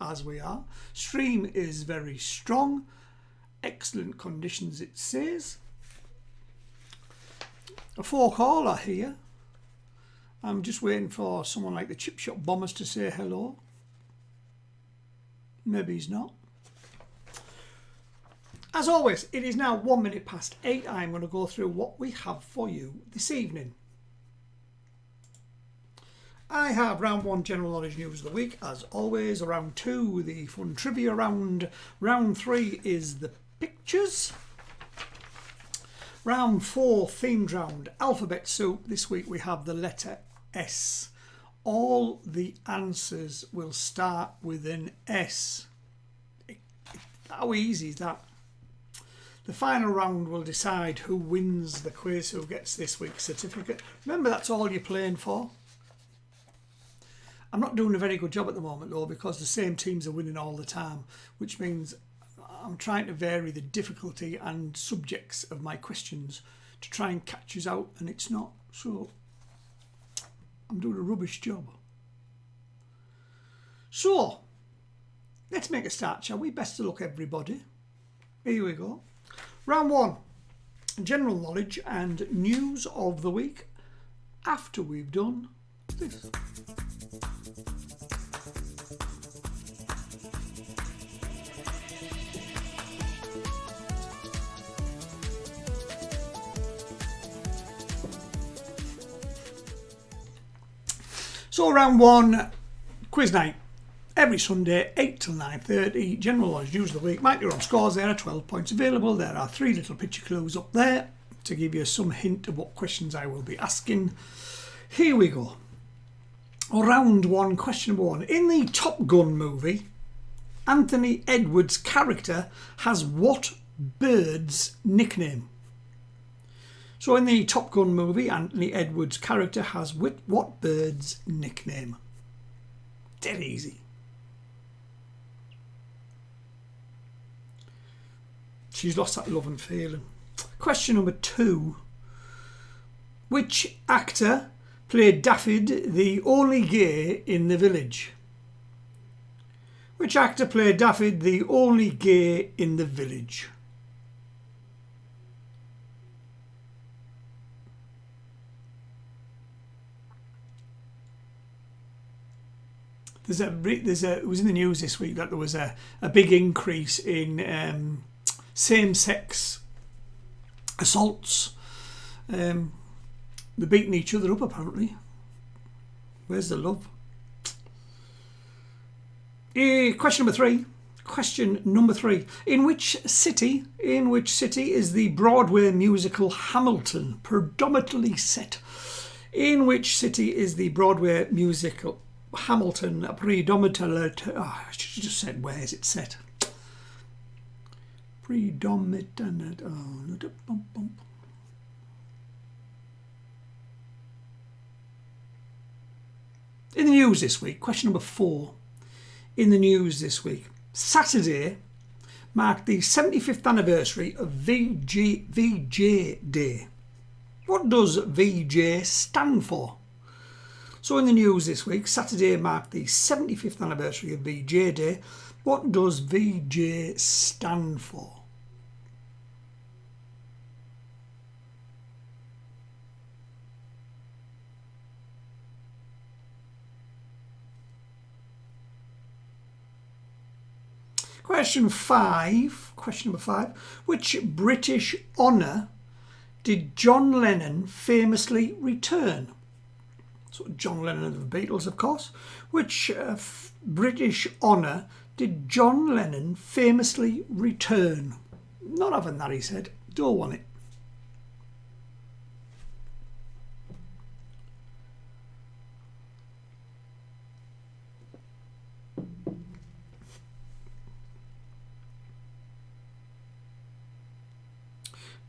as we are. Stream is very strong. Excellent conditions, it says. A 4-caller here. I'm just waiting for someone like the Chip Shop Bombers to say hello. Maybe he's not. As always, it is now 8:01. I'm going to go through what we have for you this evening. I have round 1, general knowledge news of the week, as always. Round 2, the fun trivia round. Round 3 is the pictures. Round 4, themed round, alphabet soup. This week we have the letter S. All the answers will start with an S. How easy is that? The final round will decide who wins the quiz, who gets this week's certificate. Remember, that's all you're playing for. I'm not doing a very good job at the moment though, because the same teams are winning all the time, which means I'm trying to vary the difficulty and subjects of my questions to try and catch us out, and it's not. So I'm doing a rubbish job. So let's make a start, shall we? Best of luck, everybody. Here we go. Round 1, general knowledge and news of the week, after we've done this. So round 1, quiz night. Every Sunday, 8 till 9:30, general knowledge news of the week. Mark your own scores. There are 12 points available. There are 3 little picture clues up there to give you some hint of what questions I will be asking. Here we go. Round 1, question number 1. In the Top Gun movie, Anthony Edwards' character has what bird's nickname? So in the Top Gun movie, Anthony Edwards' character has what bird's nickname? Dead easy. She's lost that love and feeling. Question number 2. Which actor played Daffyd, the only gay in the village? Which actor played Daffyd, the only gay in the village? It was in the news this week that there was a big increase in same-sex assaults. They're beating each other up, apparently. Where's the love? Question number 3. In which city is the Broadway musical Hamilton predominantly set? In which city is the Broadway musical Hamilton predominantly? I should have just said, where is it set? Predominant. In the news this week, question number 4. In the news this week, Saturday marked the 75th anniversary of VJ Day. What does VJ stand for? So in the news this week, Saturday marked the 75th anniversary of VJ Day. What does VJ stand for? Question number 5. Which British honour did John Lennon famously return? So John Lennon of the Beatles, of course. Which British honour did John Lennon famously return? Not having that, he said. Don't want it.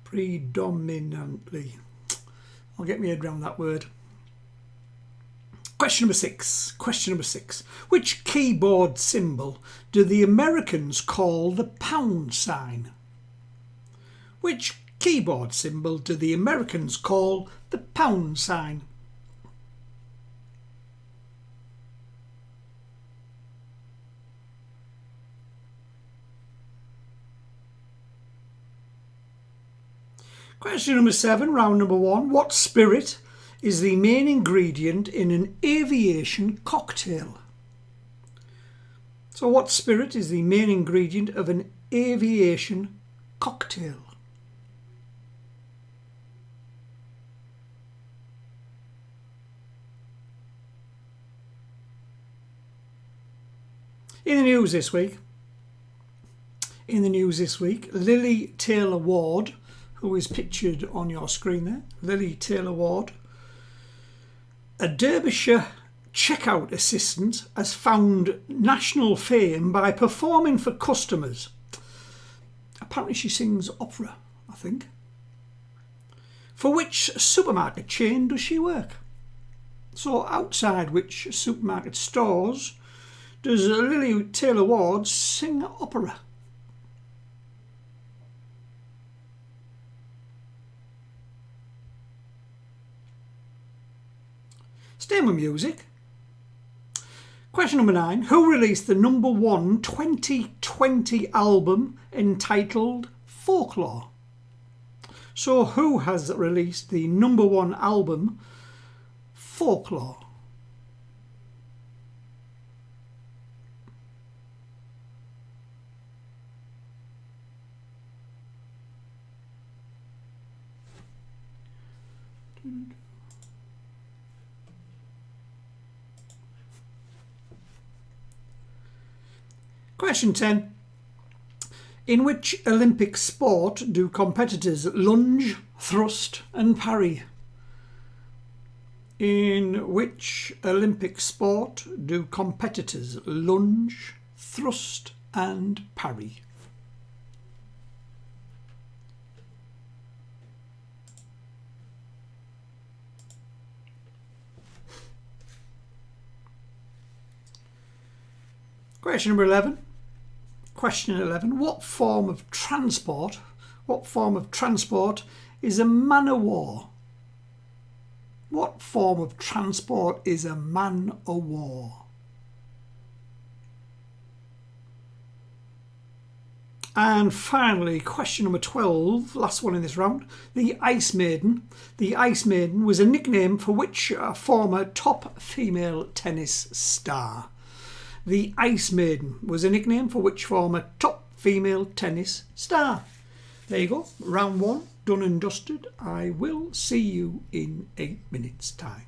Predominantly. I'll get my head around that word. Question number 6. Which keyboard symbol do the Americans call the pound sign? Which keyboard symbol do the Americans call the pound sign? Question number 7, round number 1. What spirit is the main ingredient in an aviation cocktail? So what spirit is the main ingredient of an aviation cocktail? In the news this week, Lily Taylor Ward, who is pictured on your screen there, Lily Taylor Ward, a Derbyshire checkout assistant, has found national fame by performing for customers. Apparently she sings opera, I think. For which supermarket chain does she work? So outside which supermarket stores does Lily Taylor Ward sing opera? Staying with music. Question number 9. Who released the number 1 2020 album entitled Folklore? So who has released the number 1 album Folklore? Question 10. In which Olympic sport do competitors lunge, thrust and parry? In which Olympic sport do competitors lunge, thrust and parry? Question number 11. Question 11. What form of transport is a man o' war? What form of transport is a man o' war? And finally, question number 12, last one in this round. The Ice Maiden. The Ice Maiden was a nickname for which former top female tennis star? The Ice Maiden was a nickname for which former top female tennis star? There you go. Round 1, done and dusted. I will see you in 8 minutes' time.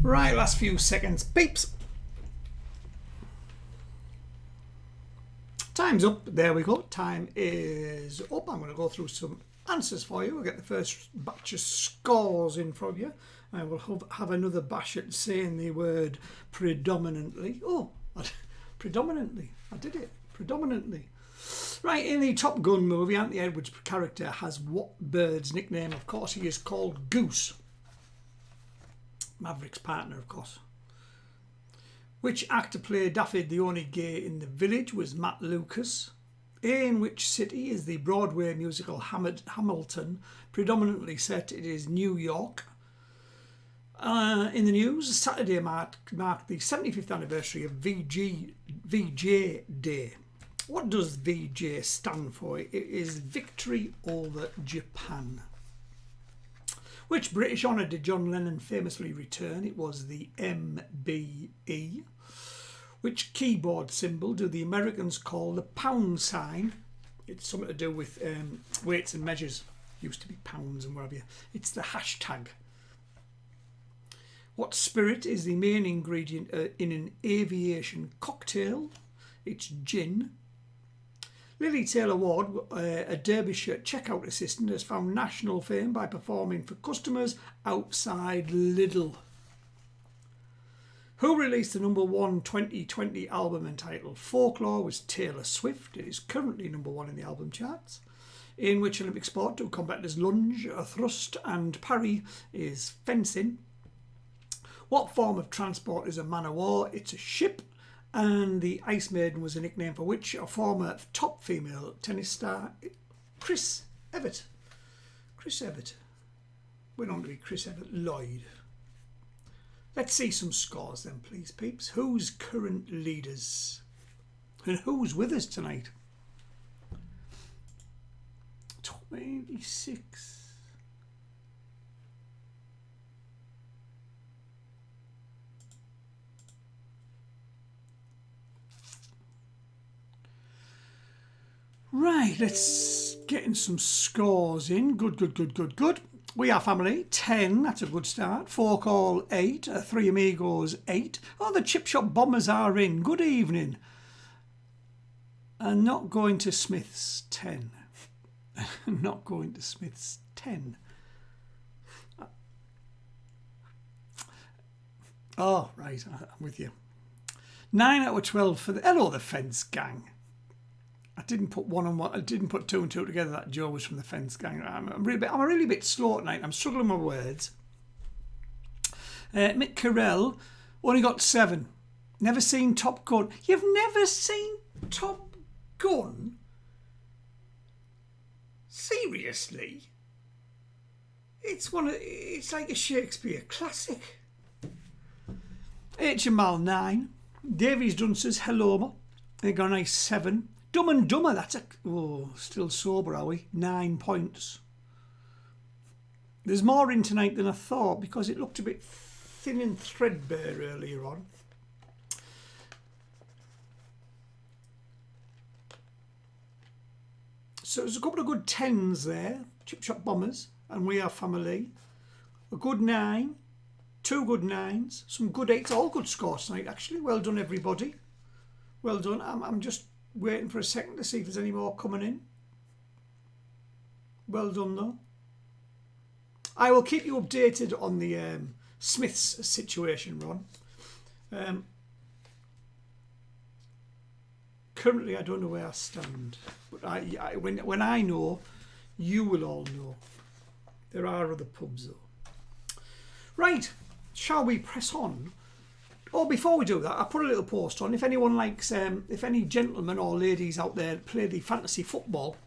Right, last few seconds, peeps. Time's up. There we go. Time is up. I'm going to go through some answers for you. We'll get the first batch of scores in from you. I will have another bash at saying the word predominantly. Oh, predominantly. I did it. Predominantly. Right, in the Top Gun movie, Anthony Edwards' character has what bird's nickname? Of course, he is called Goose. Maverick's partner, of course. Which actor played Daffy, the only gay in the village, was Matt Lucas. In which city is the Broadway musical Hamilton predominantly set? It is New York. In the news, Saturday marked the 75th anniversary of VJ Day. What does VJ stand for? It is Victory Over Japan. Which British honour did John Lennon famously return? It was the MBE. Which keyboard symbol do the Americans call the pound sign? It's something to do with weights and measures. Used to be pounds and whatever. It's the hashtag. What spirit is the main ingredient in an aviation cocktail? It's gin. Lily Taylor Ward, a Derbyshire checkout assistant, has found national fame by performing for customers outside Lidl. Who released the #1 2020 album entitled Folklore was Taylor Swift. It is currently #1 in the album charts. In which Olympic sport do competitors lunge, thrust and parry? Is fencing. What form of transport is a man o' war? It's a ship. And the Ice Maiden was a nickname for which? A former top female tennis star, Chris Evert. Chris Evert. Went on to be Chris Evert Lloyd. Let's see some scores then, please, peeps. Who's current leaders? And who's with us tonight? 26. Right, let's get in some scores in. Good. We Are Family, 10. That's a good start. 4 Call, 8. 3 Amigos, 8. Oh, the Chip Shop Bombers are in. Good evening. And Not Going to Smith's, 10. Not Going to Smith's, 10. Oh, right, I'm with you. 9 out of 12 for the... Hello, the Fence Gang. I didn't put one on one. I didn't put 2 and 2 together. That Joe was from the Fence Gang. I'm a really bit slow tonight. I'm struggling with words. Mick Carell only got 7. Never seen Top Gun. You've never seen Top Gun? Seriously? It's like a Shakespeare classic. HML 9. Davies Dunce's Hello. They got a nice 7. Dumb and Dumber, that's still sober, are we? 9 points. There's more in tonight than I thought because it looked a bit thin and threadbare earlier on. So there's a couple of good 10s there. Chip Shop Bombers and We Are Family. A good 9. 2 good 9s. Some good 8s. All good scores tonight, actually. Well done, everybody. Well done. I'm just waiting for a second to see if there's any more coming in. Well done, though. I will keep you updated on the Smiths situation, Ron. Currently, I don't know where I stand, but when I know, you will all know. There are other pubs, though. Right, shall we press on? Oh, before we do that, I put a little post on. If anyone likes, if any gentlemen or ladies out there play the fantasy football,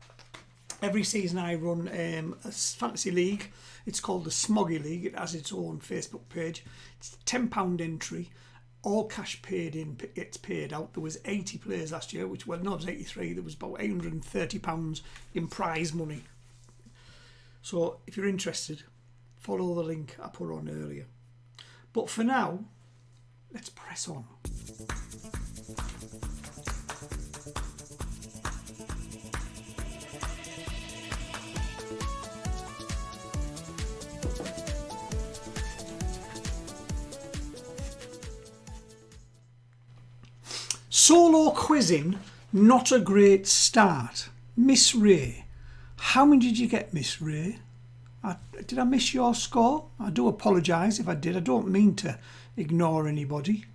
every season I run a fantasy league. It's called the Smoggy League. It has its own Facebook page. It's a £10 entry. All cash paid in gets paid out. There was 80 players last year, it was 83. There was about £830 in prize money. So if you're interested, follow the link I put on earlier. But for now, let's press on. Solo quizzing, not a great start. Miss Ray. How many did you get, Miss Ray? Did I miss your score? I do apologise if I did. I don't mean to ignore anybody.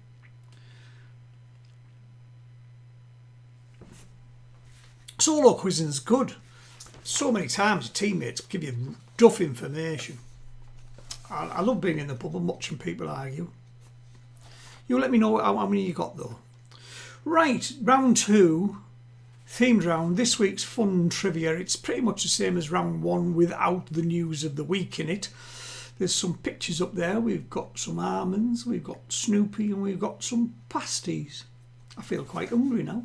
Solo quizzing's good. So many times your teammates give you duff information. I love being in the pub and watching people argue. You let me know how many you got though. Right, round 2, themed round. This week's fun trivia. It's pretty much the same as round 1 without the news of the week in it. There's some pictures up there. We've got some almonds, we've got Snoopy, and we've got some pasties. I feel quite hungry now.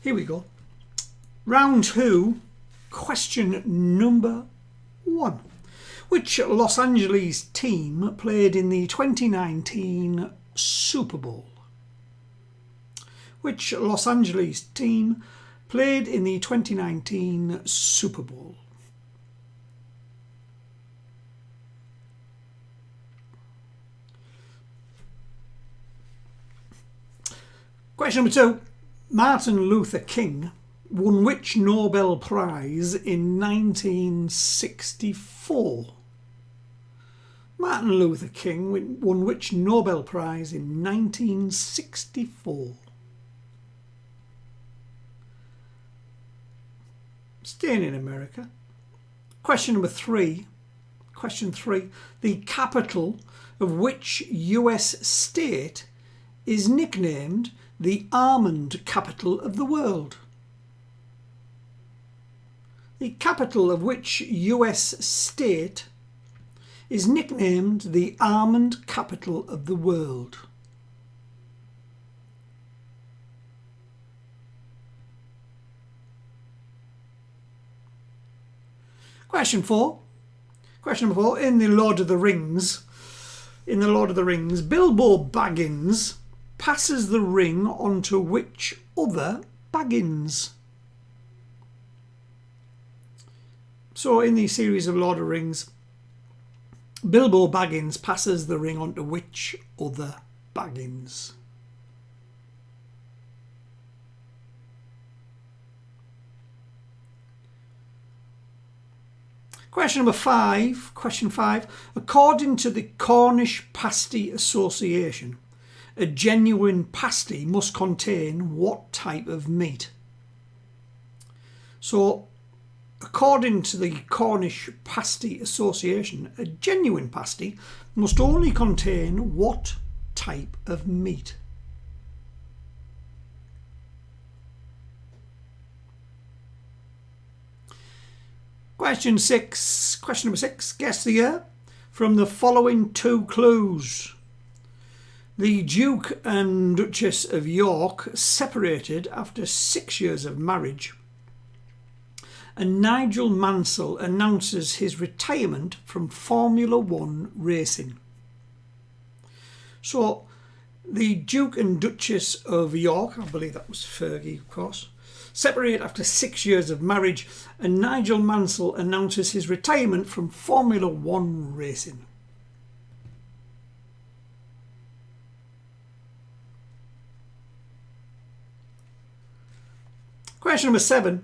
Here we go. Round 2, question number 1. Which Los Angeles team played in the 2019 Super Bowl? Which Los Angeles team played in the 2019 Super Bowl? Question number 2. Martin Luther King won which Nobel Prize in 1964? Martin Luther King won which Nobel Prize in 1964? Staying in America. Question number 3. Question 3. The capital of which US state is nicknamed the almond capital of the world? The capital of which US state is nicknamed the almond capital of the world? Question 4. Question number 4. In the Lord of the Rings, Bilbo Baggins passes the ring on to which other Baggins? So in the series of Lord of the Rings, Bilbo Baggins passes the ring on to which other Baggins? Question number 5. Question 5. According to the Cornish Pasty Association, a genuine pasty must contain what type of meat? So, according to the Cornish Pasty Association, a genuine pasty must only contain what type of meat? Question 6. Question number 6. Guess the year from the following 2 clues. The Duke and Duchess of York separated after 6 years of marriage, and Nigel Mansell announces his retirement from Formula 1 racing. So, the Duke and Duchess of York, I believe that was Fergie, of course, separate after 6 years of marriage, and Nigel Mansell announces his retirement from Formula 1 racing. Question number 7.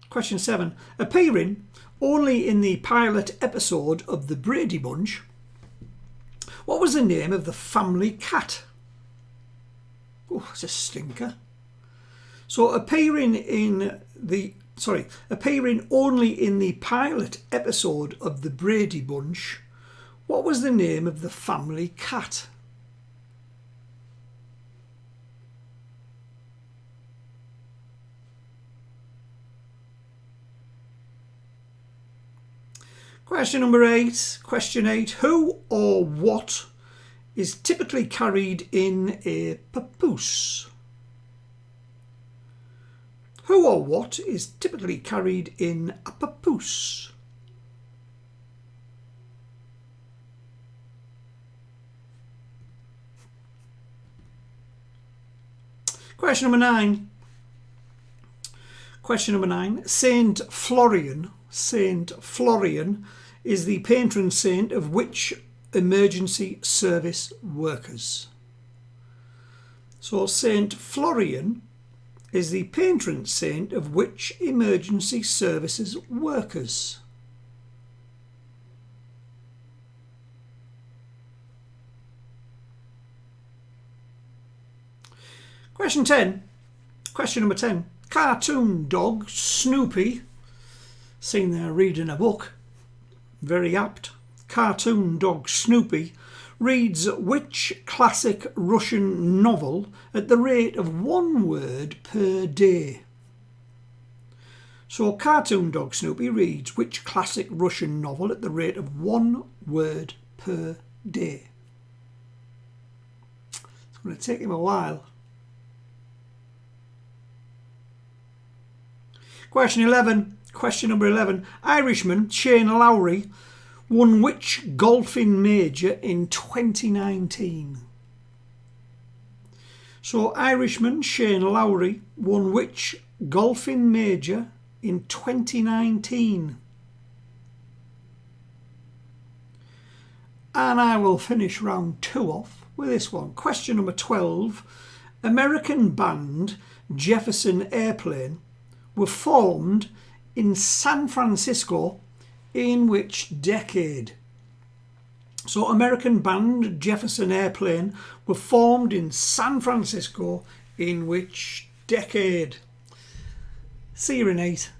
Question 7. Appearing only in the pilot episode of The Brady Bunch, what was the name of the family cat? Oh, it's a stinker. So appearing only in the pilot episode of The Brady Bunch, what was the name of the family cat? Question number 8. Question 8. Who or what is typically carried in a papoose? Who or what is typically carried in a papoose? Question number 9. Question number 9. Saint Florian is the patron saint of which emergency service workers? So Saint Florian is the patron saint of which emergency services workers? Question 10. Question number 10. Cartoon dog Snoopy, seen there reading a book, very apt. Cartoon dog Snoopy reads which classic Russian novel at the rate of 1 word per day? So cartoon dog Snoopy reads which classic Russian novel at the rate of 1 word per day? It's going to take him a while. Question 11. Question number 11. Irishman Shane Lowry won which golfing major in 2019? So Irishman Shane Lowry won which golfing major in 2019? And I will finish round 2 off with this one. Question number 12. American band Jefferson Airplane were formed in San Francisco in which decade? So American band Jefferson Airplane were formed in San Francisco in which decade? See you in 8.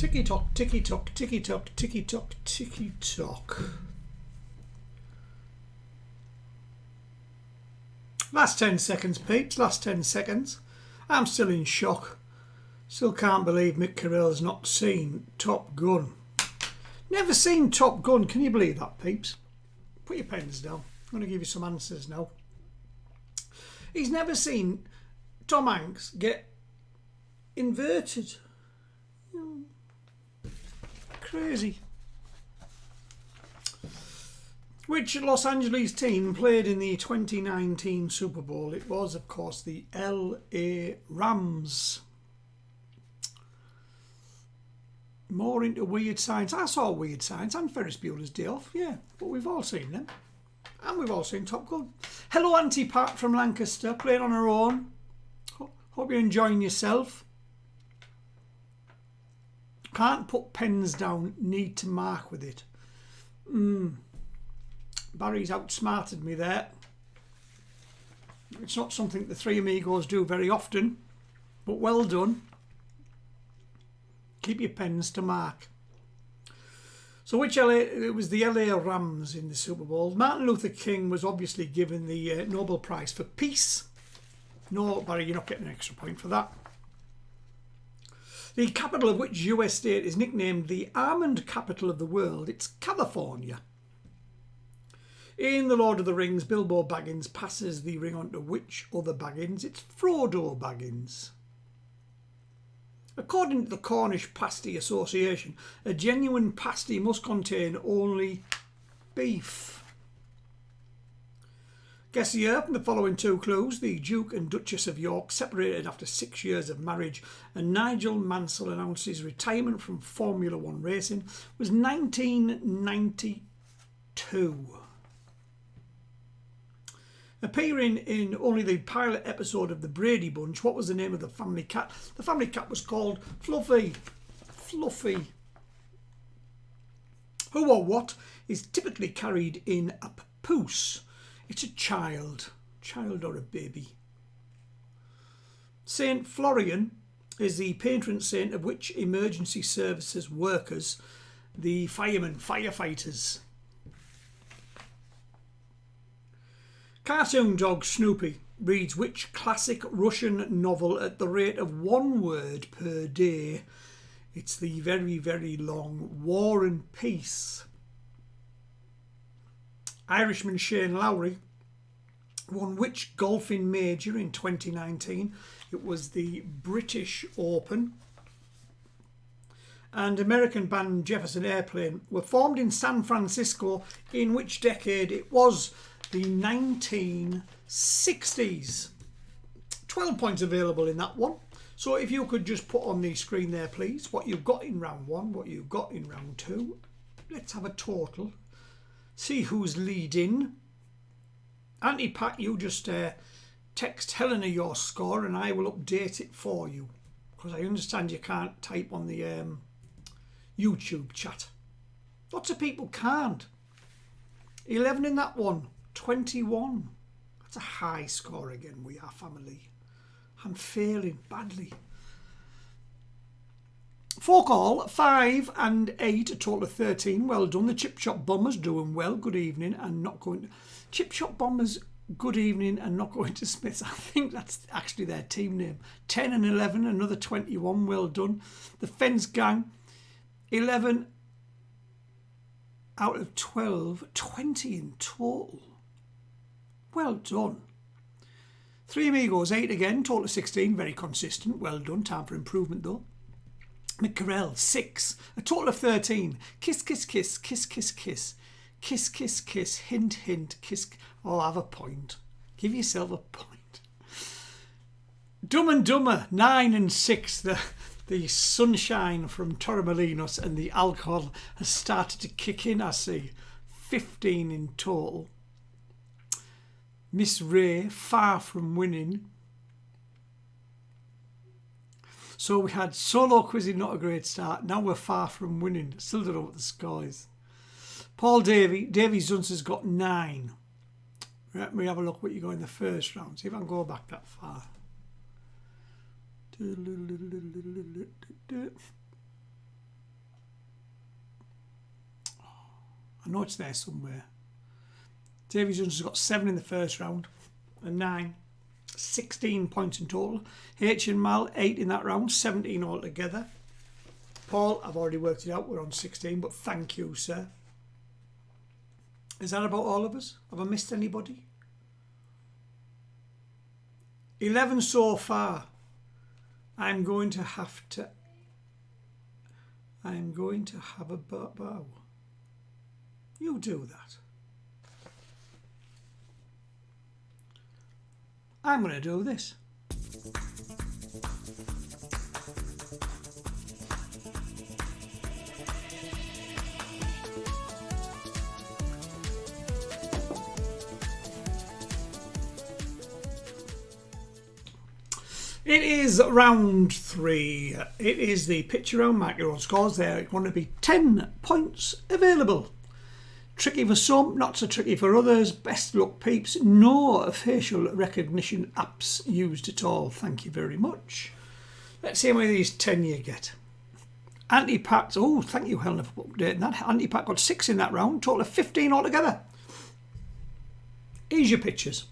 Ticky-tock, ticky-tock, ticky-tock, ticky-tock, ticky-tock. Last 10 seconds, peeps. Last 10 seconds. I'm still in shock. Still can't believe Mick Carell's not seen Top Gun. Never seen Top Gun. Can you believe that, peeps? Put your pens down. I'm going to give you some answers now. He's never seen Tom Hanks get inverted. Crazy. Which Los Angeles team played in the 2019 Super Bowl? It was, of course, the LA Rams. More into Weird Science. I saw Weird Science and Ferris Bueller's Day Off, yeah, but we've all seen them. And we've all seen Top Gun. Hello, Auntie Pat from Lancaster, playing on her own. Hope you're enjoying yourself. Can't put pens down, need to mark with it. Barry's outsmarted me there. It's not something the three amigos do very often, but well done. Keep your pens to mark. So it was the LA Rams in the Super Bowl. Martin Luther King was obviously given the Nobel Prize for Peace. No, Barry, you're not getting an extra point for that. The capital of which US state is nicknamed the almond capital of the world? It's California. In The Lord of the Rings, Bilbo Baggins passes the ring on to which other Baggins? It's Frodo Baggins. According to the Cornish Pasty Association, a genuine pasty must contain only beef. Guess the year from the following two clues. The Duke and Duchess of York separated after 6 years of marriage, and Nigel Mansell announced his retirement from Formula One racing was 1992. Appearing in only the pilot episode of The Brady Bunch, what was the name of the family cat? The family cat was called Fluffy. Fluffy. Who or what is typically carried in a papoose? It's a child or a baby. Saint Florian is the patron saint of which emergency services workers? The firemen, firefighters. Cartoon dog Snoopy reads which classic Russian novel at the rate of 1 word per day? It's the very, very long War and Peace. Irishman Shane Lowry won which golfing major in 2019? It was the British Open. And American band Jefferson Airplane were formed in San Francisco in which decade? It was the 1960s. 12 points available in that one. So if you could just put on the screen there, please, what you've got in round 1, what you've got in round 2. Let's have a total. See who's leading. Auntie Pat, you just text Helena your score and I will update it for you. Because I understand you can't type on the YouTube chat. Lots of people can't. 11 in that one. 21. That's a high score again. We are family. I'm failing badly. Folk all, 5 and 8, a total of 13. Well done. The Chip Shop Bombers doing well. Good evening and not going to... Chip Shop Bombers, good evening and not going to Smiths. I think that's actually their team name. 10 and 11, another 21. Well done. The Fence Gang, 11 out of 12. 20 in total. Well done. Three Amigos, 8 again, total of 16, very consistent, well done, time for improvement though. McCarell, 6, a total of 13. Kiss, kiss, kiss, kiss, kiss, kiss. Kiss, kiss, kiss, hint, hint, kiss. Oh, have a point. Give yourself a point. Dumb and Dumber, 9 and 6. The sunshine from Torremolinos and the alcohol has started to kick in, I see. 15 in total. Miss Ray, far from winning. So we had solo quizzing, not a great start. Now we're far from winning. Still don't know what the score is. Paul Davey Zunz's got 9. Let me have a look what you got in the first round. See if I can go back that far. I know it's there somewhere. Davy Jones has got 7 in the first round and 9. 16 points in total. H and Mal, 8 in that round, 17 altogether. Paul, I've already worked it out, we're on 16, but thank you, sir. Is that about all of us? Have I missed anybody? 11 so far. I'm going to have a bow. You do that. I'm going to do this. It is round 3. It is the picture round. Mark your own scores there. It's going to be 10 points available. Tricky for some, not so tricky for others. Best luck, peeps. No facial recognition apps used at all. Thank you very much. Let's see how many of these 10 you get. Anti-Packs. Oh, thank you, Helena, for updating that. Anti-Pack got 6 in that round. Total of 15 altogether. Here's your pictures.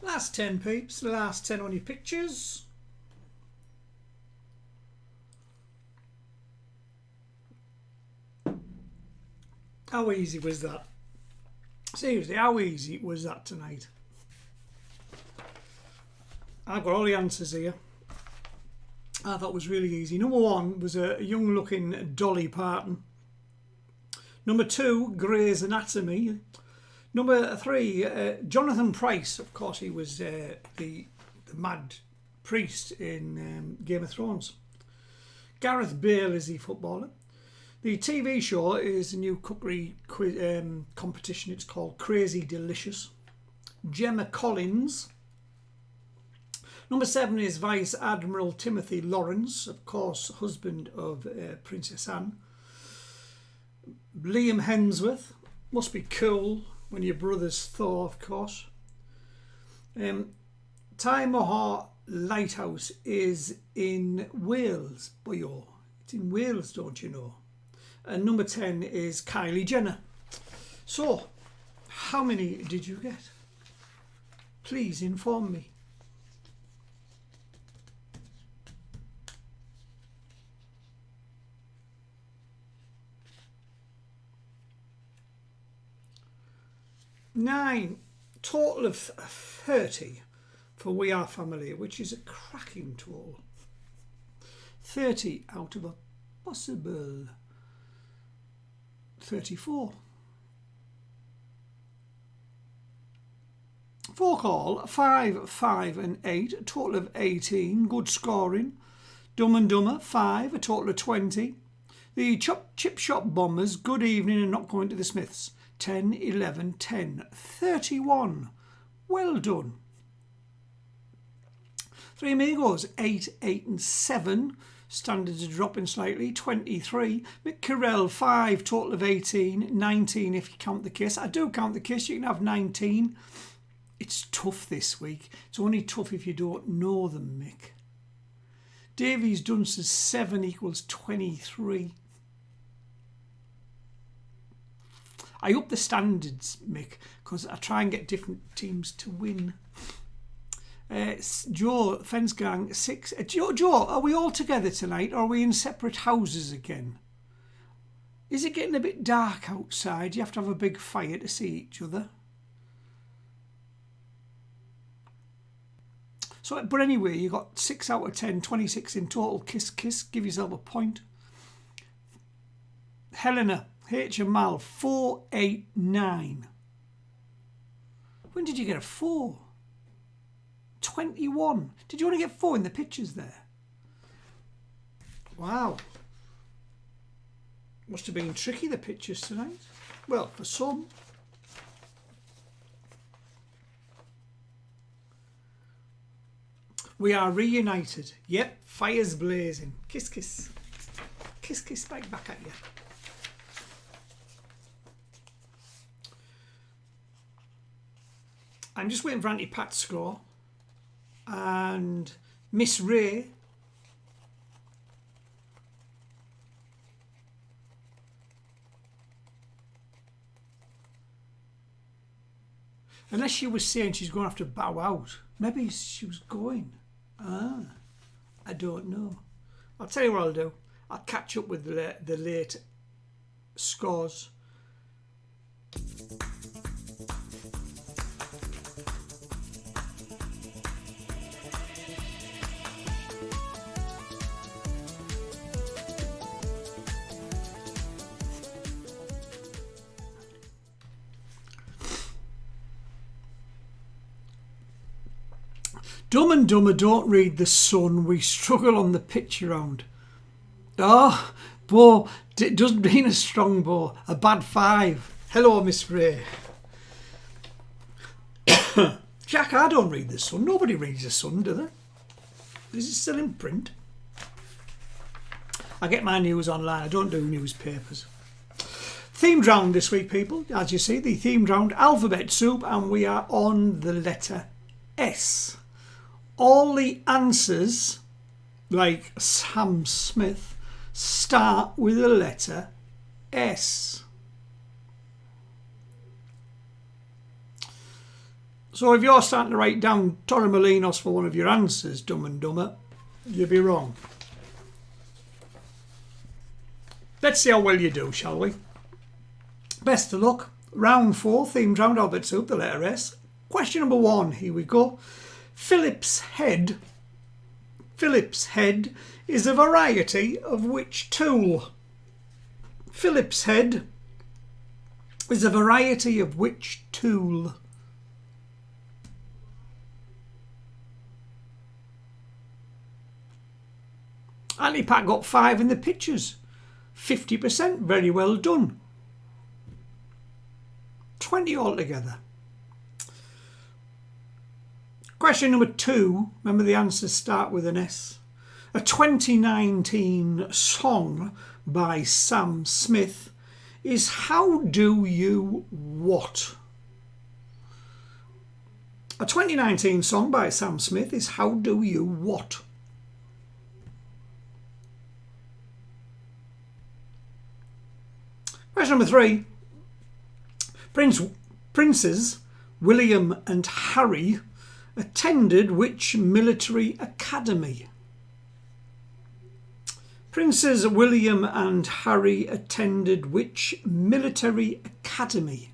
Last 10 peeps, last 10 on your pictures. How easy was that? Seriously, how easy was that tonight? I've got all the answers here. I thought it was really easy. Number 1 was a young looking Dolly Parton. Number 2, Grey's Anatomy. Number 3, Jonathan Pryce. Of course, he was the mad priest in Game of Thrones. Gareth Bale is the footballer. The TV show is a new cookery competition. It's called Crazy Delicious. Gemma Collins. Number 7 is Vice Admiral Timothy Lawrence, of course, husband of Princess Anne. Liam Hemsworth. Must be cool when your brother's Thor, of course. Time Lighthouse is in Wales, boyo. It's in Wales, don't you know? And number 10 is Kylie Jenner. So, how many did you get? Please inform me. Nine. Total of 30 for We Are Family, which is a cracking total. 30 out of a possible 34. Folk All, 5, 5 and 8, a total of 18. Good scoring. Dumb and Dumber, 5, a total of 20. The Chip Shop Bombers, Good Evening and Not Going to the Smiths, 10, 11, 10, 31. Well done. Three Amigos, 8, 8 and 7. Standards are dropping slightly, 23. Mick Carell, 5, total of 18, 19 if you count the kiss. I do count the kiss, you can have 19. It's tough this week. It's only tough if you don't know them, Mick. Davies Dunce's 7 equals 23. I up the standards, Mick, because I try and get different teams to win. Joe, Fence Gang, 6. Joe, are we all together tonight or are we in separate houses again? Is it getting a bit dark outside? Do you have to have a big fire to see each other? So, but anyway, you got 6 out of 10, 26 in total. Kiss, kiss, give yourself a point. Helena, H and Mal, 4, 8, 9. When did you get a 4? 21. Did you only get 4 in the pictures there? Wow. Must have been tricky, the pictures tonight. Well, for some. We are reunited. Yep, fire's blazing. Kiss, kiss. Kiss, kiss, back at you. I'm just waiting for Auntie Pat to score. And Miss Ray. Unless she was saying she's going to have to bow out. Maybe she was going. I don't know. I'll tell you what I'll do. I'll catch up with the late scores. Dumb and Dumber don't read the Sun. We struggle on the pitch round. Oh, Bo, it doesn't mean a strong Bo. A bad 5. Hello, Miss Ray. Jack, I don't read the Sun. Nobody reads the Sun, do they? Is it still in print? I get my news online. I don't do newspapers. Themed round this week, people. As you see, the themed round, alphabet soup, and we are on the letter S. All the answers, like Sam Smith, start with the letter S. So if you're starting to write down Torremolinos for one of your answers, Dumb and Dumber, you'd be wrong. Let's see how well you do, shall we? Best of luck. Round 4, themed round, alphabet soup, the letter S. Question number 1, here we go. Philip's head is a variety of which tool? Philip's head is a variety of which tool? Annie Pat got 5 in the pictures. 50%, very well done. 20 altogether. Question number 2, remember the answers start with an S. A 2019 song by Sam Smith is How Do You What? A 2019 song by Sam Smith is How Do You What? Question number 3. Princes William and Harry attended which military academy? Princes William and Harry attended which military academy?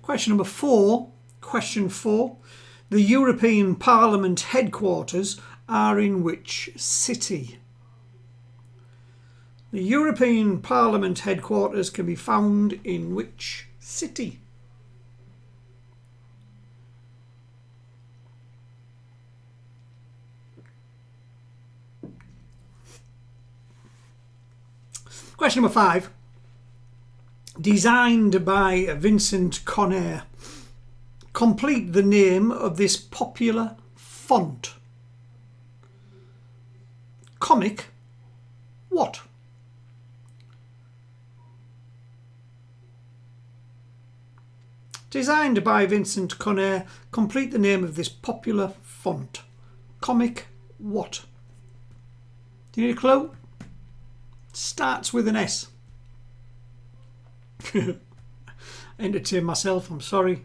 Question number 4. Question 4. The European Parliament headquarters are in which city? The European Parliament headquarters can be found in which city? Question number 5. Designed by Vincent Conner. Complete the name of this popular font. Comic what? Designed by Vincent Conner. Complete the name of this popular font. Comic what? Do you need a clue? Starts with an S. Entertain myself, I'm sorry.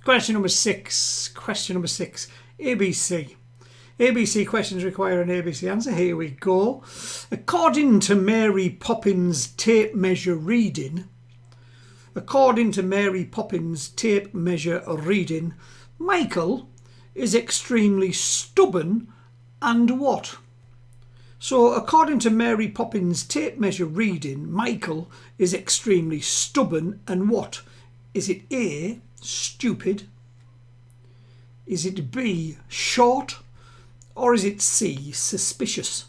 Question number 6. Question number 6. ABC. ABC questions require an ABC answer. Here we go. According to Mary Poppins' tape measure reading, Michael is extremely stubborn and what? So, according to Mary Poppins' tape measure reading, Michael is extremely stubborn and what? Is it A, stupid? Is it B, short? Or is it C, suspicious?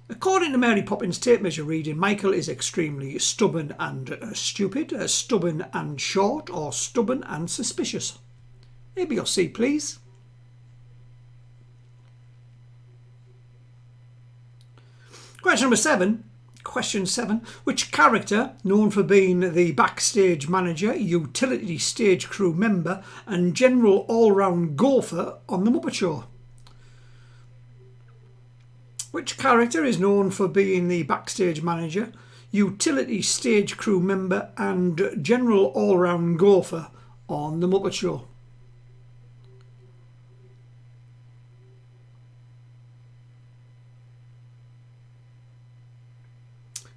According to Mary Poppins' tape measure reading, Michael is extremely stubborn and stupid, stubborn and short, or stubborn and suspicious. A, B or C, please. Question number 7. Question 7. Which character, known for being the backstage manager, utility stage crew member and general all-round golfer on The Muppet Show? Which character is known for being the backstage manager, utility stage crew member and general all-round golfer on The Muppet Show?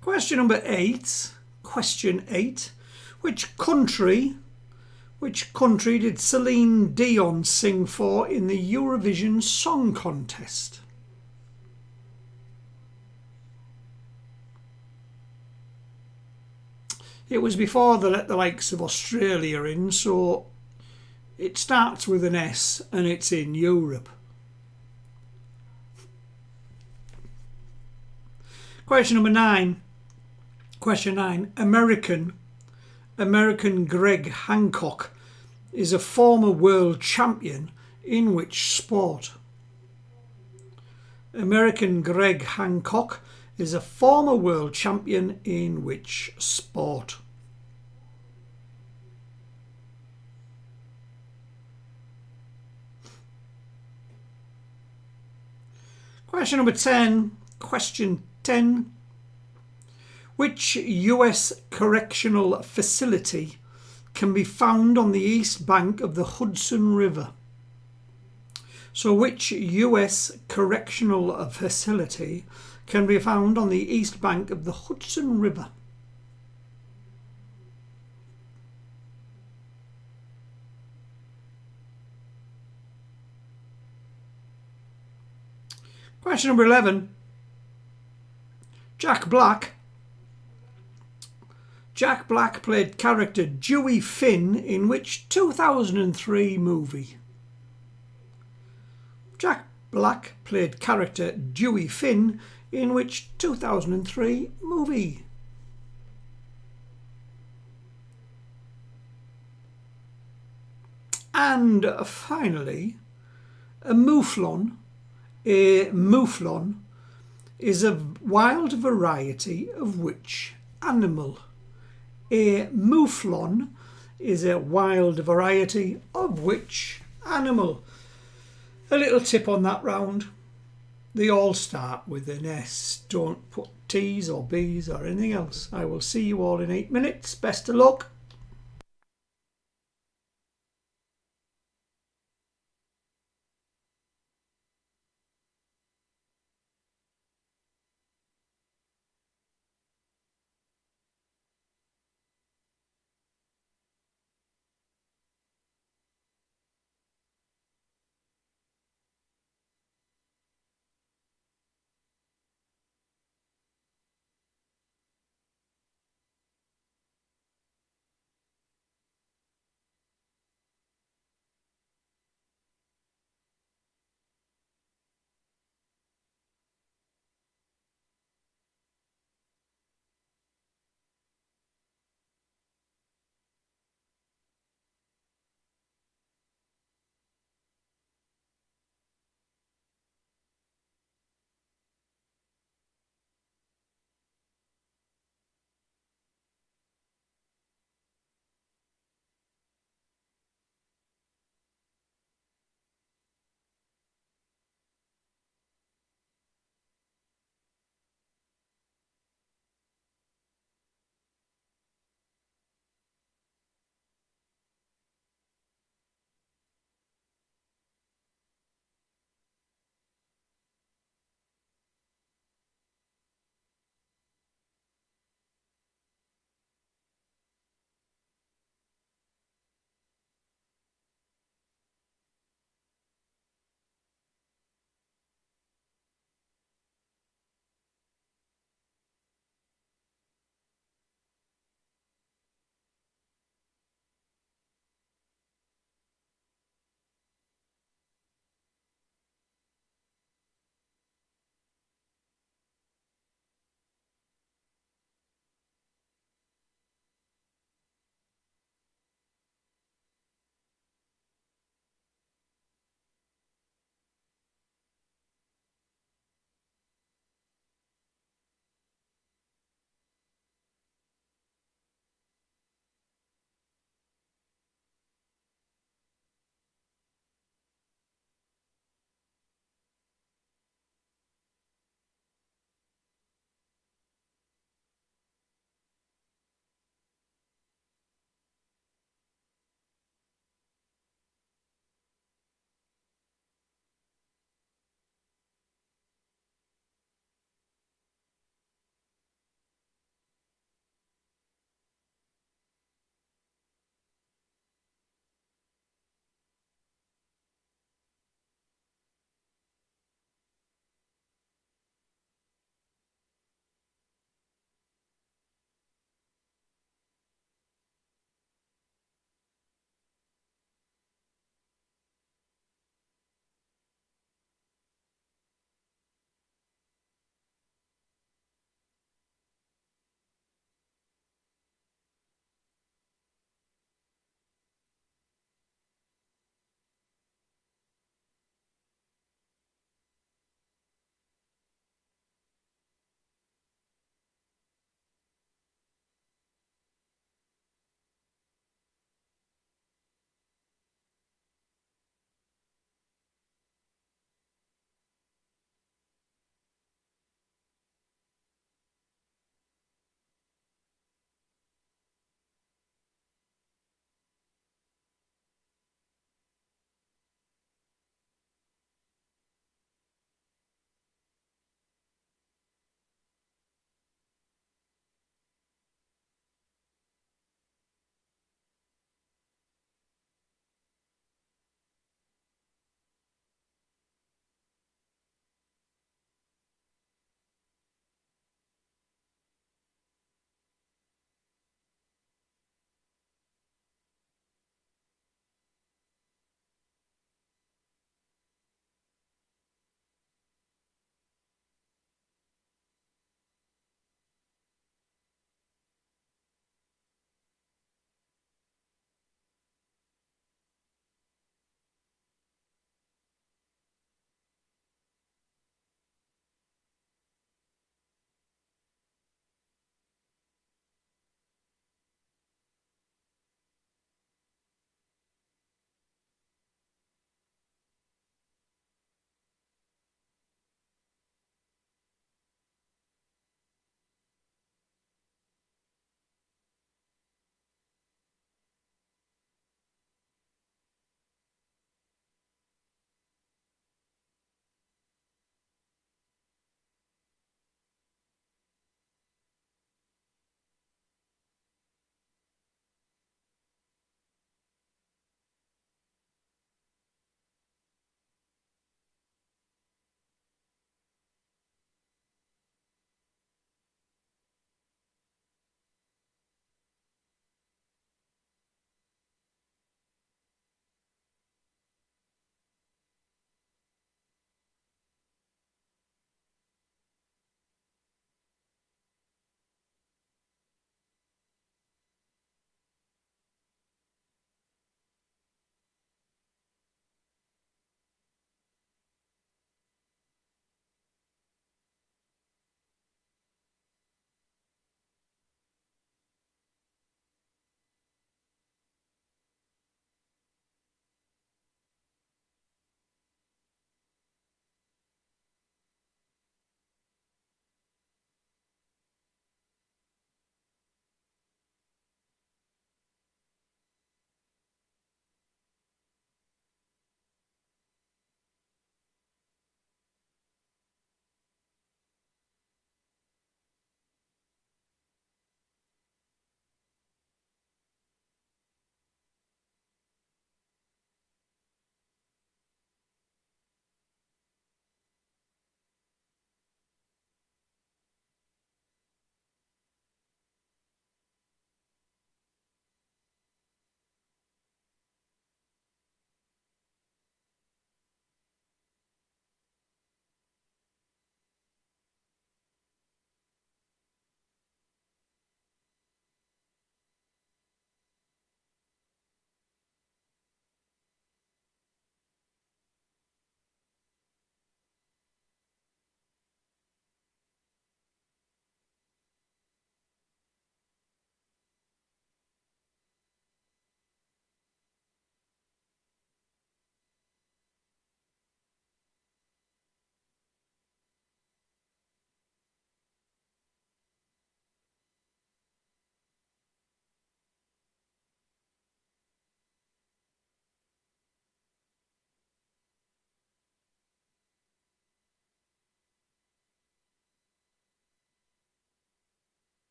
Question number 8. Question 8. Which country did Celine Dion sing for in the Eurovision Song Contest? It was before they let the likes of Australia in, so it starts with an S and it's in Europe. Question number 9. Question 9. American Greg Hancock is a former world champion in which sport? American Greg Hancock is a former world champion in which sport? Question number 10. Question 10. Which US correctional facility can be found on the east bank of the Hudson River? So which US correctional facility can be found on the east bank of the Hudson River? Question number 11. Jack Black played character Dewey Finn in which 2003 movie? Jack Black played character Dewey Finn in which 2003 movie? And finally, a mouflon is a wild variety of which animal? A mouflon is a wild variety of which animal? A little tip on that round. They all start with an S. Don't put T's or B's or anything else. I will see you all in 8 minutes. Best of luck.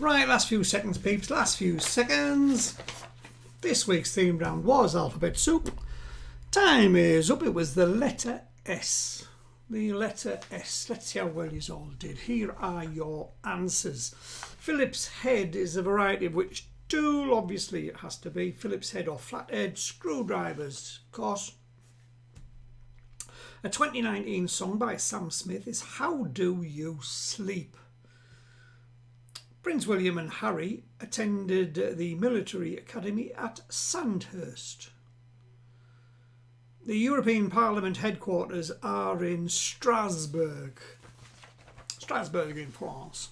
Right, last few seconds, peeps, last few seconds. This week's theme round was Alphabet Soup. Time is up. It was the letter S. The letter S. Let's see how well you all did. Here are your answers. Phillips head is a variety of which tool? Obviously, it has to be Phillips head or flathead. Screwdrivers, of course. A 2019 song by Sam Smith is How Do You Sleep? Prince William and Harry attended the military academy at Sandhurst. The European Parliament headquarters are in Strasbourg. Strasbourg in France.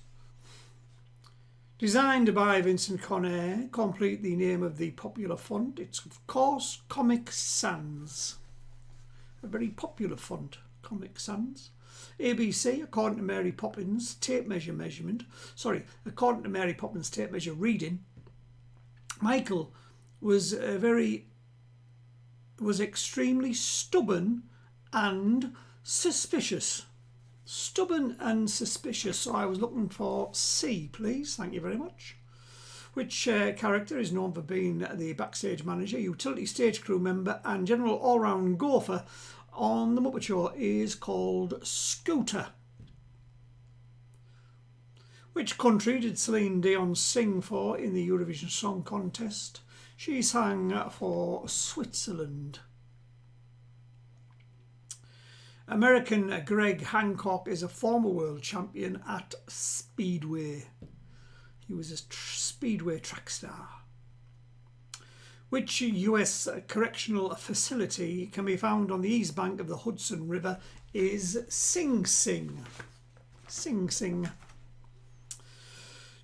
Designed by Vincent Conner, complete the name of the popular font. It's of course Comic Sans. A very popular font, Comic Sans. ABC, according to Mary Poppins tape measure according to Mary Poppins tape measure reading, Michael was extremely stubborn and suspicious. Stubborn and suspicious. So I was looking for C, please. Thank you very much. Which character is known for being the backstage manager, utility stage crew member, and general all-round gopher on The Muppet Show is called Scooter? Which country did Celine Dion sing for in the Eurovision Song Contest? She sang for Switzerland. American Greg Hancock is a former world champion at Speedway. He was a Speedway track star. Which US correctional facility can be found on the east bank of the Hudson River is Sing Sing. Sing Sing.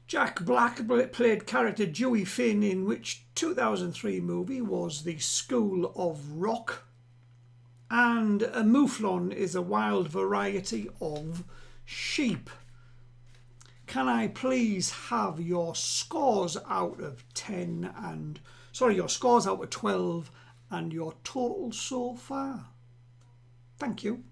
Jack Black played character Dewey Finn in which 2003 movie was The School of Rock. And a mouflon is a wild variety of sheep. Can I please have your scores out of 10 and... your scores out of 12 and your total so far? Thank you.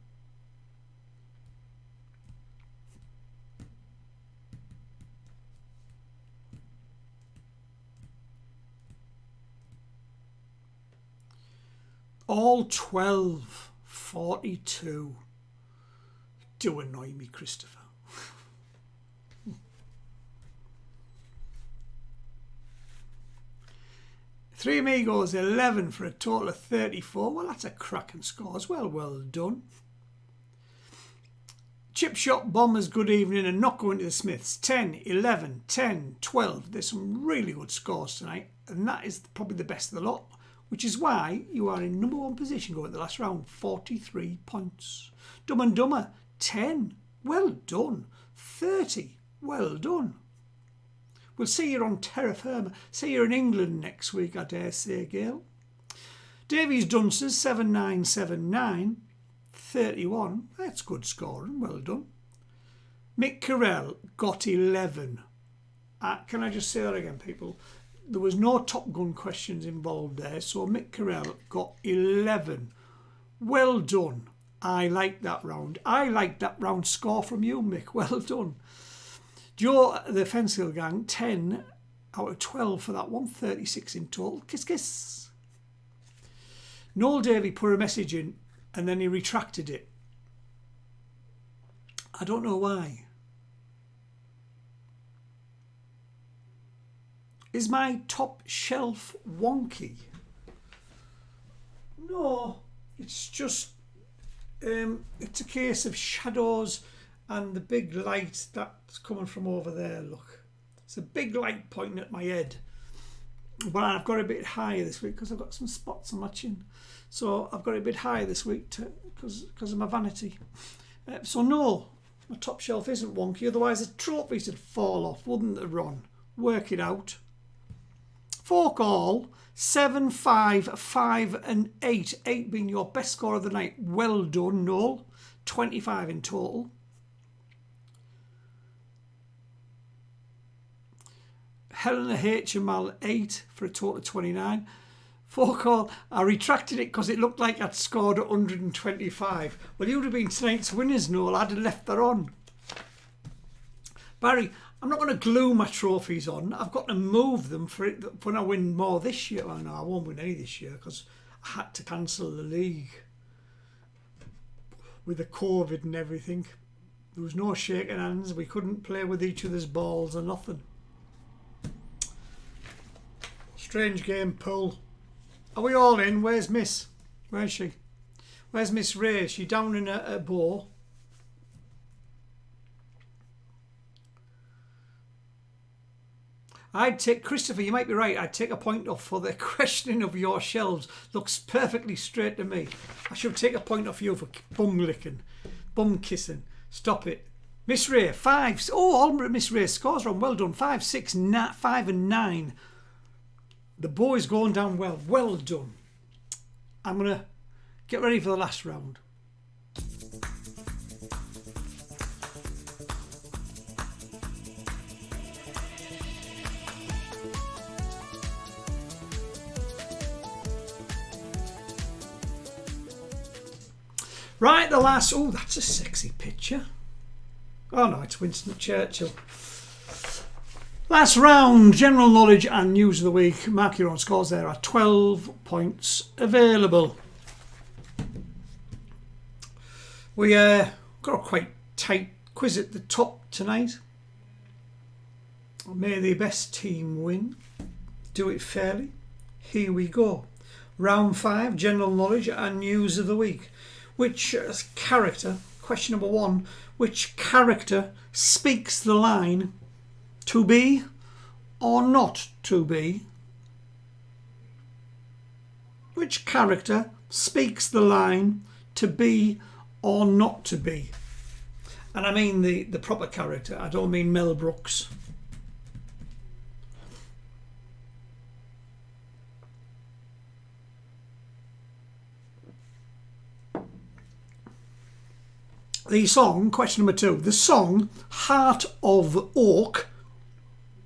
All 12. 42. Do annoy me, Christopher. Three Amigos 11 for a total of 34. Well, that's a cracking score as well. Well done. Chip Shop Bombers, good evening, and not going to the Smiths. 10, 11, 10, 12. There's some really good scores tonight, and that is probably the best of the lot, which is why you are in number one position going to the last round. 43 points. Dumb and Dumber, 10. Well done. 30. Well done. We'll see you on terra firma. See you in England next week, I dare say, Gail. Davies Dunces, 7979. 31. That's good scoring. Well done. Mick Carell got 11. Can I just say that again, people? There was no Top Gun questions involved there, so Mick Carell got 11. Well done. I like that round. I like that round score from you, Mick. Well done. Joe, the Fensill Gang, 10 out of 12 for that one. 36 in total. Kiss, kiss. Noel Davey put a message in and then he retracted it. I don't know why. Is my top shelf wonky? No, it's just it's a case of shadows and the big light that's coming from over there. Look, it's a big light pointing at my head, but I've got a bit higher this week because I've got some spots on my chin, so I've got a bit higher this week because of my vanity. So no, my top shelf isn't wonky, otherwise the trophies would fall off, wouldn't they, Ron? Work it out. 4 all, 7, 5, 5 and 8. 8 being your best score of the night. Well done, Noel. 25 in total. Helena HML 8 for a total of 29. 4 all, I retracted it because it looked like I'd scored 125. Well, you would have been tonight's winners, Noel. I'd have left that on. Barry, I'm not going to glue my trophies on. I've got to move them for it when I win more this year. Well, no, I won't win any this year because I had to cancel the league with the COVID and everything. There was no shaking hands. We couldn't play with each other's balls or nothing. Strange game, pool. Are we all in? Where's Miss? Where is she? Where's Miss Ray? Is she down in a bowl? I'd take, Christopher, you might be right, I'd take a point off for the questioning of your shelves. Looks perfectly straight to me. I should take a point off you for bum licking, bum kissing. Stop it. Miss Ray, 5. Oh, all Miss Ray's scores wrong. Well done. 5, 6, 5 and 9. The boy's going down well. Well done. I'm going to get ready for the last round. Right, the last... Oh, that's a sexy picture. Oh, no, it's Winston Churchill. Last round, general knowledge and news of the week. Mark your own scores. There are 12 points available. We got a quite tight quiz at the top tonight. May the best team win. Do it fairly. Here we go. Round 5, general knowledge and news of the week. Which character, question number 1, which character speaks the line to be or not to be? Which character speaks the line to be or not to be? And I mean the proper character, I don't mean Mel Brooks. The song, question number 2, the song Heart of Oak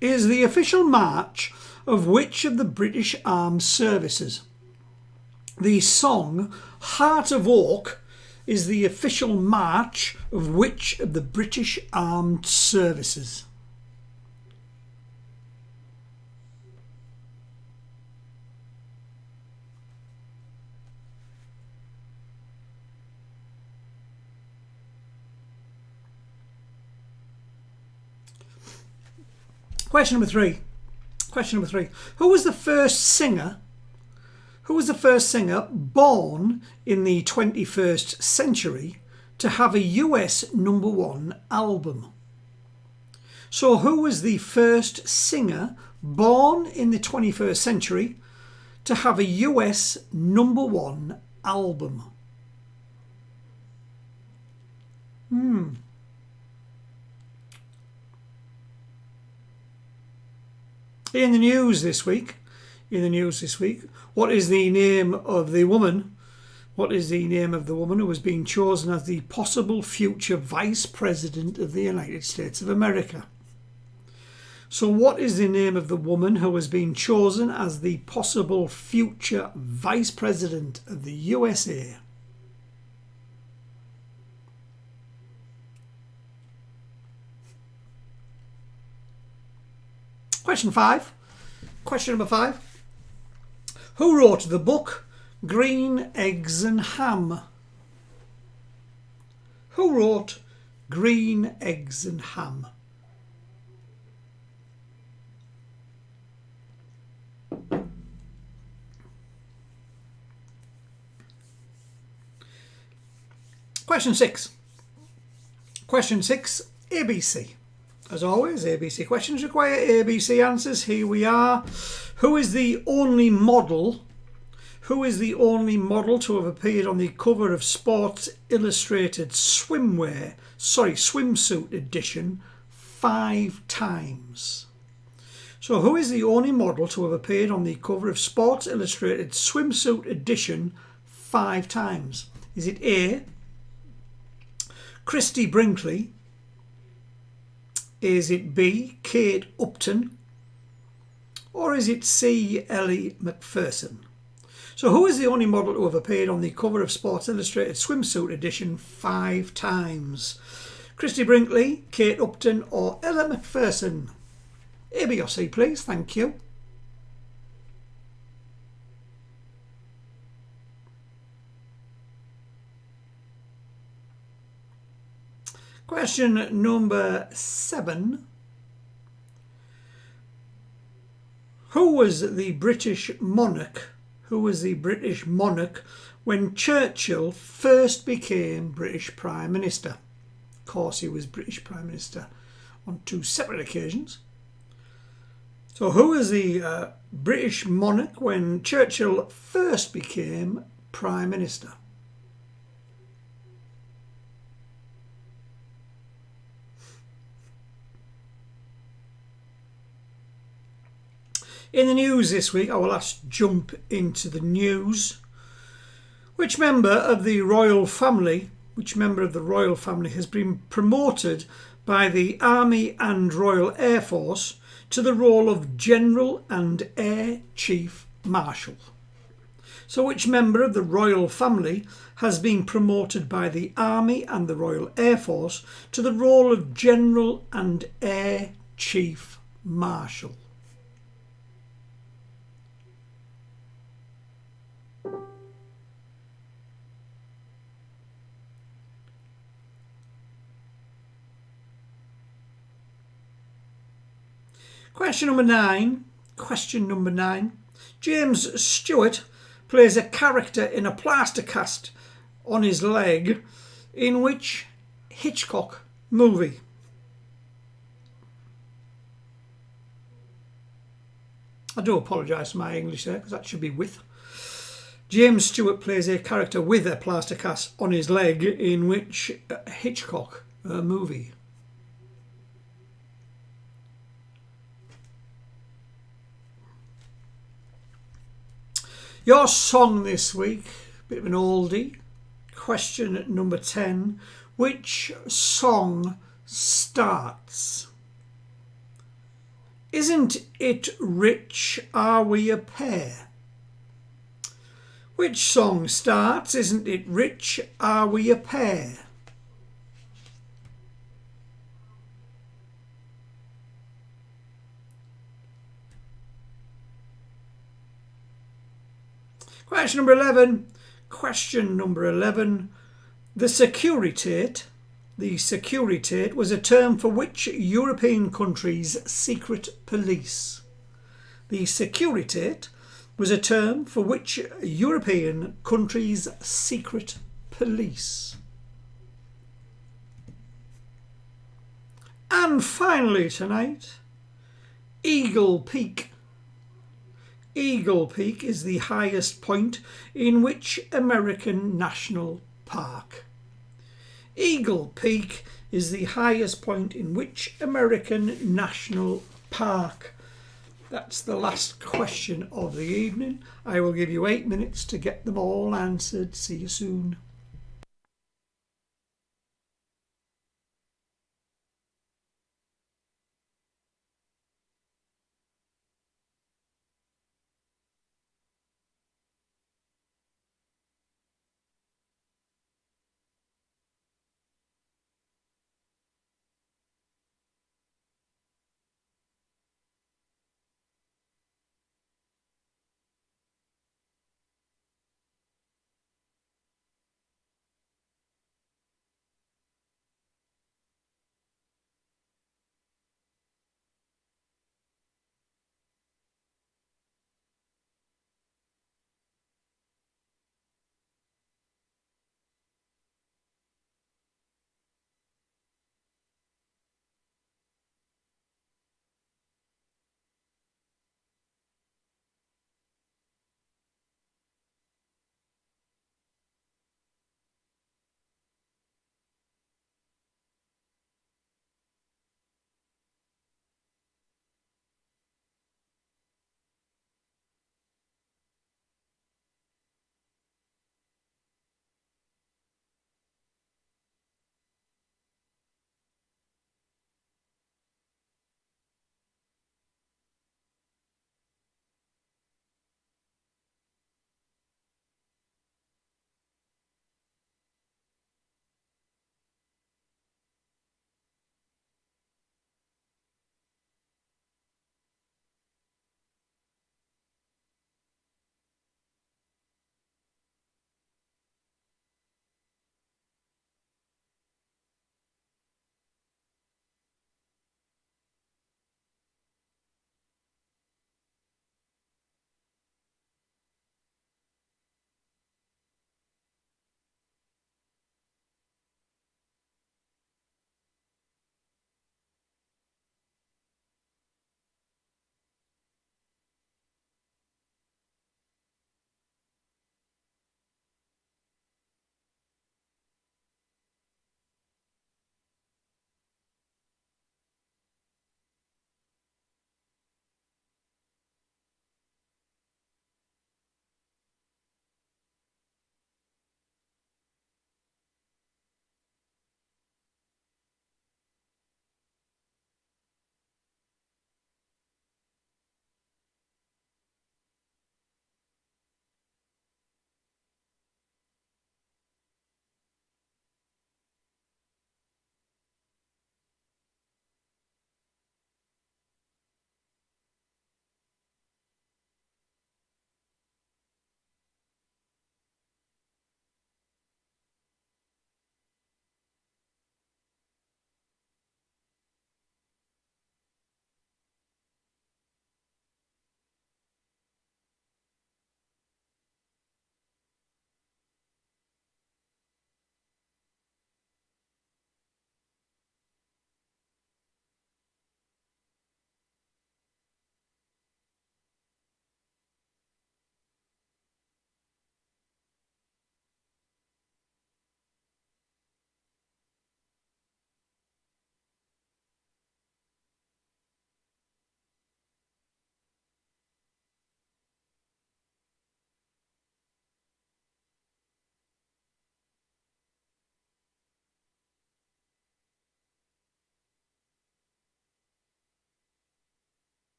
is the official march of which of the British Armed Services? The song Heart of Oak is the official march of which of the British Armed Services? Question number 3. Who was the first singer born in the 21st century to have a US #1 album? So who was the first singer born in the 21st century to have a US #1 album? In the news this week, what is the name of the woman? What is the name of the woman who has been chosen as the possible future Vice President of the United States of America? So what is the name of the woman who has been chosen as the possible future Vice President of the USA? Question number 5. Who wrote the book Green, Eggs and Ham? Who wrote Green, Eggs and Ham? Question 6, ABC. As always, ABC questions require ABC answers. Here we are. Who is the only model to have appeared on the cover of Sports Illustrated swimsuit edition 5 times? So who is the only model to have appeared on the cover of Sports Illustrated swimsuit edition 5 times? Is it A, Christy Brinkley? Is it B, Kate Upton? Or is it C, Ellie Macpherson? So who is the only model to have appeared on the cover of Sports Illustrated swimsuit edition 5 times? Christy Brinkley, Kate Upton or Ella Macpherson? A, B or C please, thank you. Question number 7. Who was the British monarch? Who was the British monarch when Churchill first became British Prime Minister? Of course, he was British Prime Minister on 2 separate occasions. So, who was the British monarch when Churchill first became Prime Minister? In the news this week, our last jump into the news. Which member of the royal family has been promoted by the Army and Royal Air Force to the role of General and Air Chief Marshal? So which member of the royal family has been promoted by the Army and the Royal Air Force to the role of General and Air Chief Marshal? Question number 9. James Stewart plays a character in a plaster cast on his leg in which Hitchcock movie? I do apologise for my English there, because that should be with. James Stewart plays a character with a plaster cast on his leg in which Hitchcock movie? Your song this week, bit of an oldie. Question number 10. Which song starts? Isn't it rich, are we a pair? Which song starts? Isn't it rich, are we a pair? Question number 11. The Securitate was a term for which European country's secret police? The Securitate was a term for which European country's secret police? And finally tonight, Eagle Peak. Eagle Peak is the highest point in which American national park? Eagle Peak is the highest point in which American national park? That's the last question of the evening. I will give you 8 minutes to get them all answered. See you soon.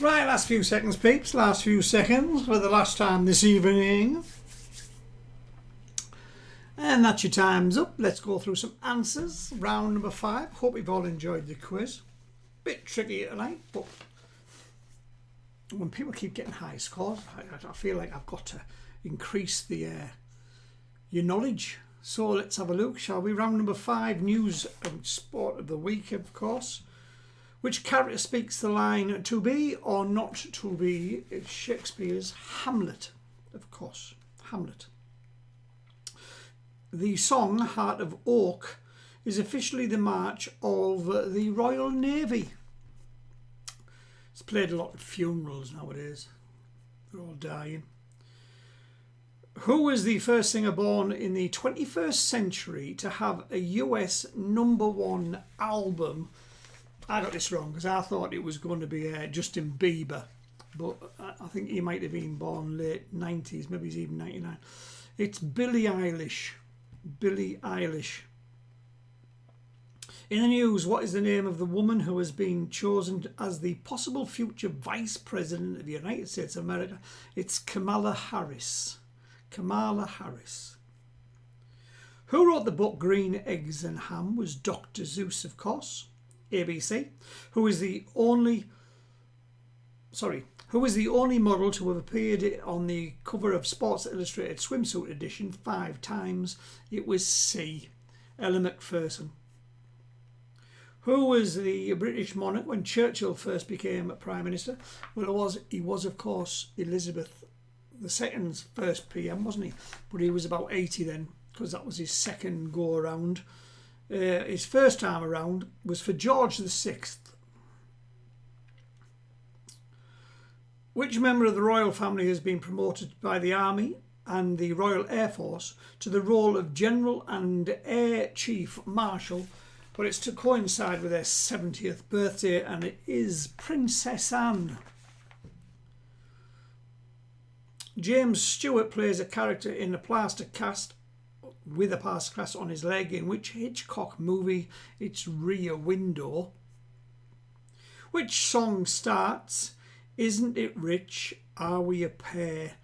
Right, last few seconds, peeps. Last few seconds for the last time this evening. And that's your time's up. Let's go through some answers. Round number 5. Hope you've all enjoyed the quiz. Bit tricky tonight, but when people keep getting high scores, I feel like I've got to increase the your knowledge. So let's have a look, shall we? Round number 5, news and sport of the week, of course. Which character speaks the line "to be or not to be"? It's Shakespeare's Hamlet, of course. Hamlet. The song "Heart of Oak" is officially the march of the Royal Navy. It's played a lot at funerals nowadays. They're all dying. Who was the first singer born in the 21st century to have a US #1 album? I got this wrong because I thought it was going to be Justin Bieber, but I think he might have been born late 90s, maybe he's even 99. It's Billie Eilish. Billie Eilish. In the news, what is the name of the woman who has been chosen as the possible future Vice President of the United States of America? It's Kamala Harris. Kamala Harris. Who wrote the book Green Eggs and Ham? Was Dr. Seuss, of course. ABC. Who is the only model to have appeared on the cover of Sports Illustrated swimsuit edition 5 times? It was C. Ella Macpherson. Who was the British monarch when Churchill first became Prime Minister? Well, he was of course Elizabeth II's first PM, wasn't he? But he was about 80 then, because that was his second go around. His first time around was for George VI. Which member of the royal family has been promoted by the Army and the Royal Air Force to the role of General and Air Chief Marshal? But it's to coincide with their 70th birthday, and it is Princess Anne. James Stewart plays a character in a plaster cast with a plaster cast on his leg in which Hitchcock movie? It's Rear Window. Which song starts, "Isn't it rich? Are we a pair?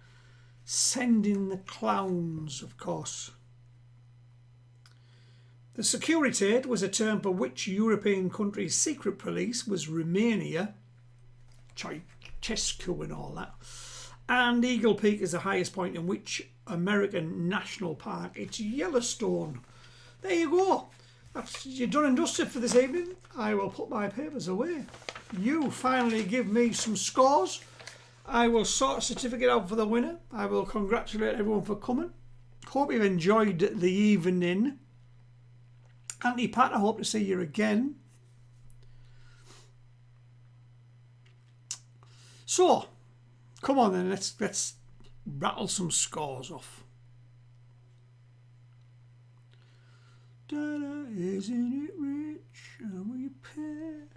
Send in the clowns," of course. The Securitate was a term for which European country's secret police? Was Romania, Ceausescu and all that. And Eagle Peak is the highest point in which American National Park? It's Yellowstone. There you go. You're done and dusted for this evening. I will put my papers away. You finally give me some scores. I will sort a certificate out for the winner. I will congratulate everyone for coming. Hope you've enjoyed the evening. Auntie Pat, I hope to see you again. So, come on then, let's rattle some scores off. Da-da, isn't it rich? Are we pair?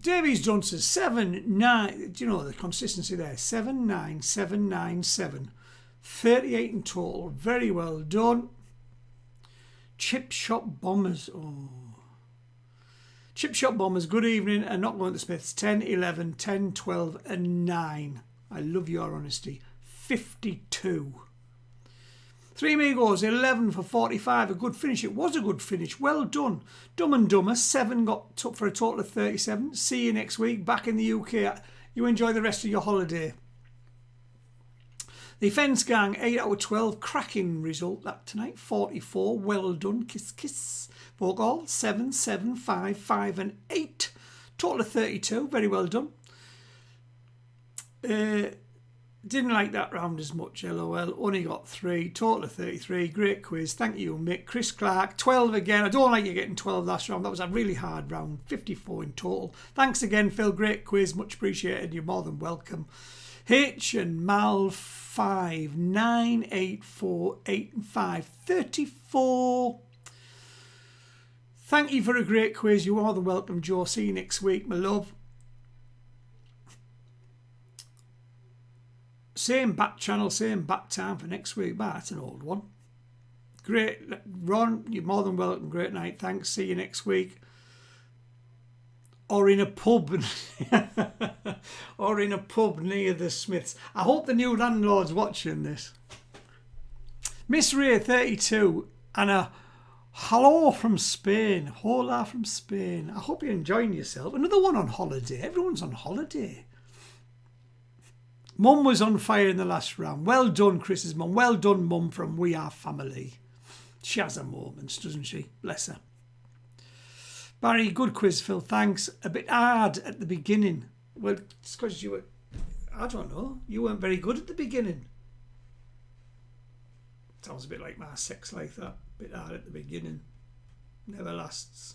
Davies Dunces 7-9. Do you know the consistency there? 7-9-7-9-7. 38 in total. Very well done. Chip Shop Bombers. Oh. Chip Shop Bombers, good evening and not going to Smiths. 10, 11, 10, 12 and 9. I love your honesty. 52. Three Amigos, 11 for 45. A good finish. It was a good finish. Well done. Dumb and Dumber, 7 got took for a total of 37. See you next week. Back in the UK. You enjoy the rest of your holiday. The Fence Gang, 8 out of 12. Cracking result that tonight. 44. Well done. Kiss, kiss. Vogel, 7, 7, 5, 5 and 8. Total of 32. Very well done. Didn't like that round as much, LOL. Only got 3. Total of 33. Great quiz. Thank you, Mick. Chris Clark, 12 again. I don't like you getting 12 last round. That was a really hard round. 54 in total. Thanks again, Phil. Great quiz. Much appreciated. You're more than welcome. Hitch and Mal, 5, 9, 8, 4, 8 and 5. 34. Thank you for a great quiz. You're more than welcome, Joe. See you next week, my love. Same back channel, same back time for next week. Bah, that's an old one. Great. Ron, you're more than welcome. Great night. Thanks. See you next week. or in a pub or in a pub near the Smiths. I hope the new landlord's watching this. Miss Ray 32 and a hello from Spain. Hola from Spain. I hope you're enjoying yourself. Another one on holiday. Everyone's on holiday. Mum was on fire in the last round. Well done, Chris's mum. Well done, Mum from We Are Family. She has her moments, doesn't she? Bless her. Barry, good quiz, Phil. Thanks. A bit hard at the beginning. Well, it's because you were... I don't know. You weren't very good at the beginning. Sounds a bit like my sex life, that. A bit hard at the beginning. Never lasts.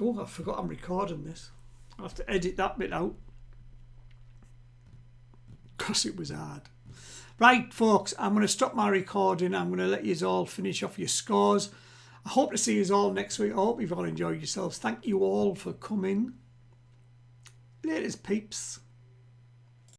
Oh, I forgot I'm recording this. I'll have to edit that bit out. Because it was hard. Right, folks, I'm going to stop my recording. I'm going to let you all finish off your scores. I hope to see you all next week. I hope you've all enjoyed yourselves. Thank you all for coming. Latest, peeps.